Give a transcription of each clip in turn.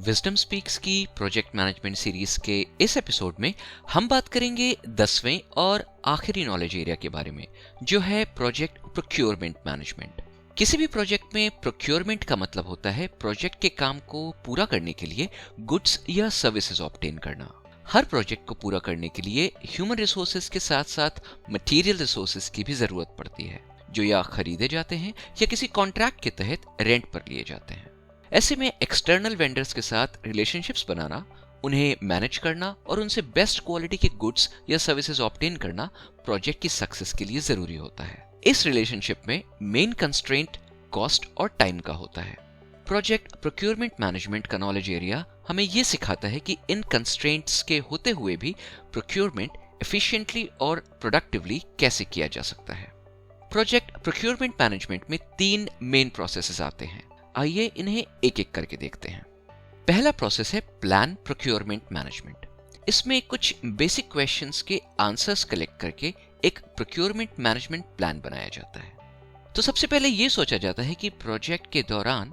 Wisdom speaks की project management series के इस एपिसोड में हम बात करेंगे 10वें और आखिरी नॉलेज एरिया के बारे में, जो है प्रोजेक्ट प्रोक्योरमेंट मैनेजमेंट। किसी भी प्रोजेक्ट में प्रोक्योरमेंट का मतलब होता है प्रोजेक्ट के काम को पूरा करने के लिए गुड्स या सर्विसेज ऑब्टेन करना। हर प्रोजेक्ट को पूरा करने के लिए ह्यूमन रिसोर्सेज के साथ साथ मटेरियल रिसोर्सेज की भी जरूरत पड़ती है, जो या खरीदे जाते हैं या किसी कॉन्ट्रैक्ट के तहत रेंट पर लिए जाते हैं। ऐसे में एक्सटर्नल वेंडर्स के साथ रिलेशनशिप्स बनाना, उन्हें मैनेज करना और उनसे बेस्ट क्वालिटी के गुड्स या सर्विसेज ऑब्टेन करना प्रोजेक्ट की सक्सेस के लिए जरूरी होता है। इस रिलेशनशिप में मेन कंस्ट्रेंट कॉस्ट और टाइम का होता है। प्रोजेक्ट प्रोक्योरमेंट मैनेजमेंट का नॉलेज एरिया हमें यह सिखाता है कि इन कंस्ट्रेंट्स के होते हुए भी प्रोक्योरमेंट एफिशिएंटली और प्रोडक्टिवली कैसे किया जा सकता है। प्रोजेक्ट प्रोक्योरमेंट मैनेजमेंट में 3 मेन प्रोसेसेस आते हैं। आइए इन्हें एक एक करके देखते हैं। पहला प्रोसेस है प्लान प्रोक्योरमेंट मैनेजमेंट। इसमें कुछ बेसिक क्वेश्चंस के आंसर्स कलेक्ट करके एक प्रोक्योरमेंट मैनेजमेंट प्लान बनाया जाता है। तो सबसे पहले यह सोचा जाता है कि प्रोजेक्ट के दौरान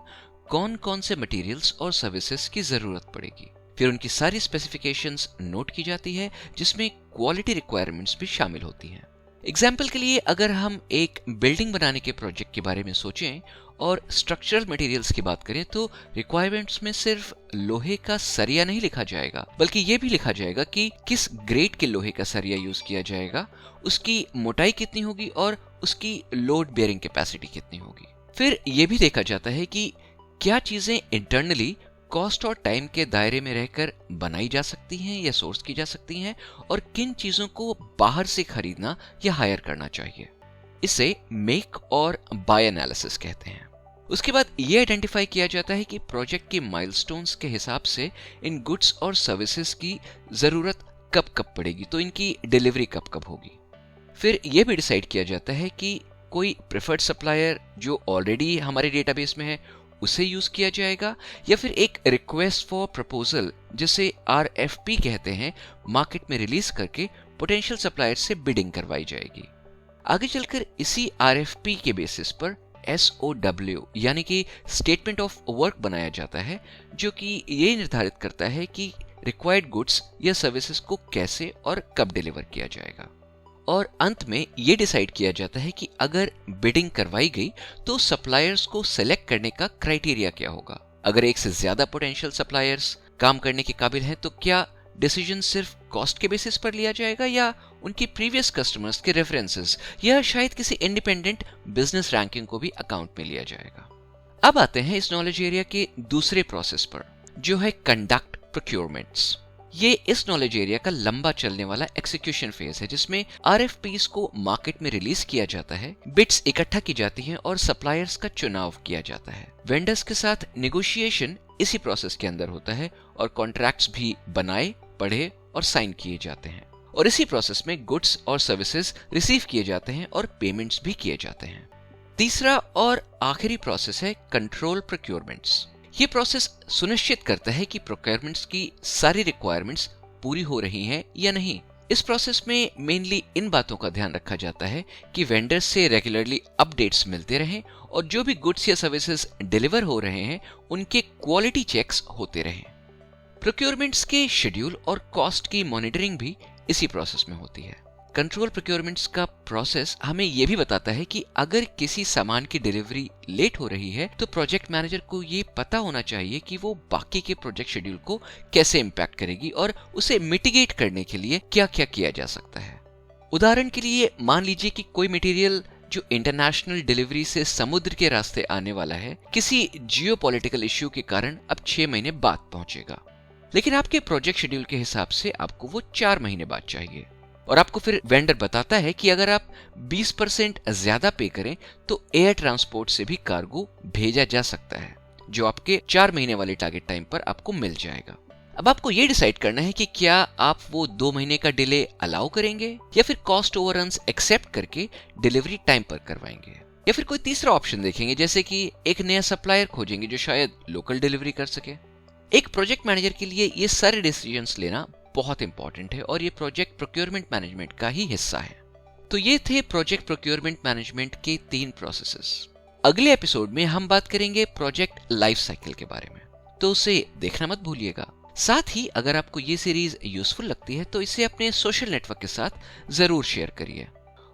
कौन कौन से मटेरियल्स और सर्विसेज की जरूरत पड़ेगी। फिर उनकी सारी स्पेसिफिकेशंस नोट की जाती है, जिसमें क्वालिटी रिक्वायरमेंट्स भी शामिल होती हैं। एग्जाम्पल के लिए अगर हम एक बिल्डिंग बनाने के प्रोजेक्ट के बारे में सोचें और स्ट्रक्चरल मटेरियल्स की बात करें, तो रिक्वायरमेंट्स में सिर्फ लोहे का सरिया नहीं लिखा जाएगा, बल्कि यह भी लिखा जाएगा कि किस ग्रेड के लोहे का सरिया यूज किया जाएगा, उसकी मोटाई कितनी होगी और उसकी लोड बेयरिंग कैपेसिटी कितनी होगी। फिर यह भी देखा जाता है कि क्या चीजें इंटरनली कॉस्ट और टाइम के दायरे में रहकर बनाई जा सकती हैं या सोर्स की जा सकती हैं, और किन चीजों को बाहर से खरीदना या हायर करना चाहिए। इसे मेक और बाय एनालिसिस कहते हैं। उसके बाद यह आइडेंटिफाई किया जाता है कि प्रोजेक्ट के माइलस्टोन्स के हिसाब से इन गुड्स और सर्विसेज की जरूरत कब कब पड़ेगी, तो इनकी डिलीवरी कब कब होगी। फिर यह भी डिसाइड किया जाता है कि कोई प्रेफर्ड सप्लायर जो ऑलरेडी हमारे डेटाबेस में है उसे यूज किया जाएगा, या फिर एक रिक्वेस्ट फॉर प्रपोजल, जिसे RFP कहते हैं, मार्केट में रिलीज करके पोटेंशियल सप्लायर से बिडिंग करवाई जाएगी। आगे चलकर इसी RFP के बेसिस पर SOW यानी कि स्टेटमेंट ऑफ वर्क बनाया जाता है, जो कि ये निर्धारित करता है कि रिक्वायर्ड गुड्स या सर्विसेज को कैसे और कब डिलीवर किया जाएगा। और अंत में यह डिसाइड किया जाता है कि अगर बिडिंग करवाई गई तो सप्लायर्स को सेलेक्ट करने का क्राइटेरिया क्या होगा। अगर एक से ज्यादा पोटेंशियल सप्लायर्स काम करने के काबिल हैं, तो क्या डिसीजन सिर्फ कॉस्ट के बेसिस पर लिया जाएगा या उनकी प्रीवियस कस्टमर्स के रेफरेंसेस या शायद किसी इंडिपेंडेंट बिजनेस रैंकिंग को भी अकाउंट में लिया जाएगा। अब आते हैं इस नॉलेज एरिया के दूसरे प्रोसेस पर, जो है कंडक्ट प्रोक्योरमेंट्स। ये इस नॉलेज एरिया का लंबा चलने वाला एक्सिक्यूशन फेज है, जिसमें RFPs को मार्केट में रिलीज किया जाता है, बिड्स इकट्ठा की जाती हैं और सप्लायर्स का चुनाव किया जाता है। वेंडर्स के साथ नेगोशिएशन इसी प्रोसेस के अंदर होता है और कॉन्ट्रैक्ट्स भी बनाए, पढ़े और साइन किए जाते हैं। और इसी प्रोसेस में गुड्स और सर्विसेज रिसीव किए जाते हैं और पेमेंट्स भी किए जाते हैं। तीसरा और आखिरी प्रोसेस है कंट्रोल प्रोक्योरमेंट्स। ये प्रोसेस सुनिश्चित करता है कि प्रोक्योरमेंट्स की सारी रिक्वायरमेंट्स पूरी हो रही हैं या नहीं। इस प्रोसेस में मेनली इन बातों का ध्यान रखा जाता है कि वेंडर्स से रेगुलरली अपडेट्स मिलते रहें और जो भी गुड्स या सर्विसेज डिलीवर हो रहे हैं उनके क्वालिटी चेक्स होते रहें। प्रोक्योरमेंट्स के शेड्यूल और कॉस्ट की मॉनिटरिंग भी इसी प्रोसेस में होती है। कंट्रोल प्रोक्योरमेंट्स का प्रोसेस हमें यह भी बताता है कि अगर किसी सामान की डिलीवरी लेट हो रही है, तो प्रोजेक्ट मैनेजर को ये पता होना चाहिए कि वो बाकी के प्रोजेक्ट शेड्यूल को कैसे इम्पैक्ट करेगी और उसे मिटिगेट करने के लिए क्या क्या किया जा सकता है। उदाहरण के लिए मान लीजिए कि कोई मटेरियल जो इंटरनेशनल डिलीवरी से समुद्र के रास्ते आने वाला है, किसी जियोपॉलिटिकल इश्यू के कारण अब 6 महीने बाद पहुंचेगा, लेकिन आपके प्रोजेक्ट शेड्यूल के हिसाब से आपको वो 4 महीने बाद चाहिए। और आपको फिर वेंडर बताता है कि अगर आप 20% ज्यादा पे करें तो एयर ट्रांसपोर्ट से भी कार्गो भेजा जा सकता है, जो आपके 4 महीने वाले टारगेट टाइम पर आपको मिल जाएगा। अब आपको ये डिसाइड करना है कि क्या आप वो 2 महीने का डिले अलाउ करेंगे या फिर कॉस्ट ओवररन्स एक्सेप्ट करके डिलीवरी टाइम पर करवाएंगे, या फिर कोई तीसरा ऑप्शन देखेंगे, जैसे कि एक नया सप्लायर खोजेंगे जो शायद लोकल डिलीवरी कर सके। एक प्रोजेक्ट मैनेजर के लिए ये सारे डिसीजंस लेना बहुत इंपॉर्टेंट है और ये प्रोजेक्ट प्रोक्योरमेंट मैनेजमेंट का ही हिस्सा है। तो ये थे प्रोजेक्ट प्रोक्योरमेंट मैनेजमेंट के 3 प्रोसेसेस। अगले एपिसोड में हम बात करेंगे प्रोजेक्ट लाइफ साइकिल के बारे में। तो उसे देखना मत भूलिएगा। साथ ही अगर आपको ये सीरीज यूजफुल लगती है तो इसे अपने सोशल नेटवर्क के साथ जरूर शेयर करिए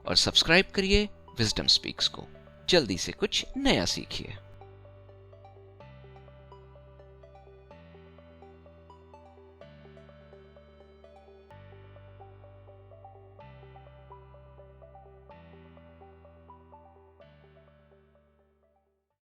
और सब्सक्राइब करिए विजडम स्पीक्स को। जल्दी से कुछ नया सीखिए।